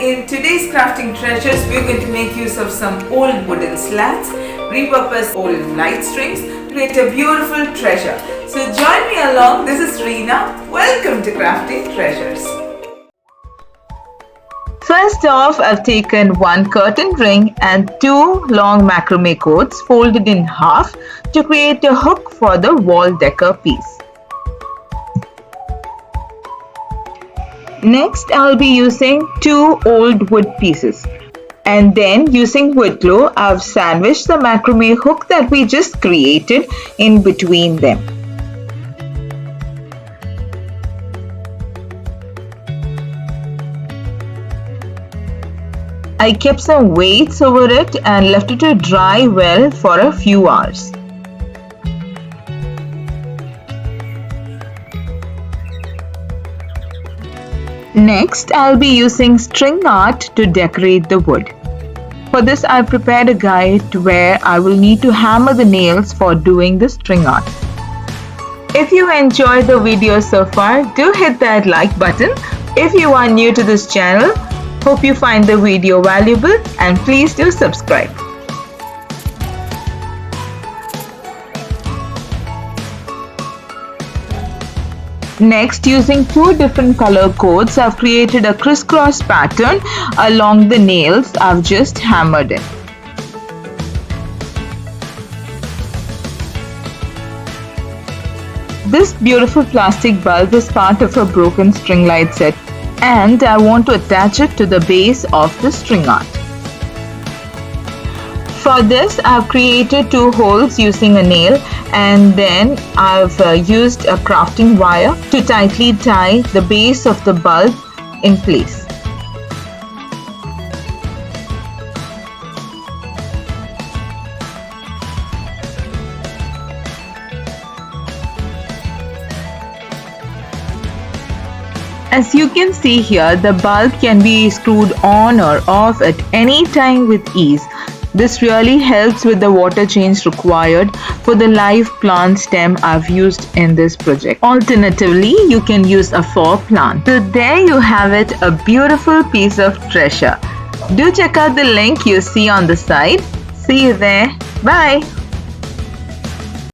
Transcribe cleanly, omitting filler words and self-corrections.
In today's crafting treasures, we're going to make use of some old wooden slats, repurpose old light strings to create a beautiful treasure. So join me along. This is Reena. Welcome to Crafting Treasures. First off, I've taken one curtain ring and two long macrame cords folded in half to create a hook for the wall decor piece. Next, I'll be using two old wood pieces. And then using wood glue, I've sandwiched the macrame hook that we just created in between them. I kept some weights over it and left it to dry well for a few hours. Next, I'll be using string art to decorate the wood. For this, I've prepared a guide where I will need to hammer the nails for doing the string art. If you enjoyed the video so far, do hit that like button. If you are new to this channel, hope you find the video valuable and please do subscribe. Next, using two different color codes, I've created a crisscross pattern along the nails I've just hammered in. This beautiful plastic bulb is part of a broken string light set, and I want to attach it to the base of the string art. For this, I've created two holes using a nail, and then I've used a crafting wire to tightly tie the base of the bulb in place. As you can see here, the bulb can be screwed on or off at any time with ease. This really helps with the water change required for the live plant stem I've used in this project. Alternatively, you can use a faux plant. So there you have it, a beautiful piece of treasure. Do check out the link you see on the side. See you there. Bye.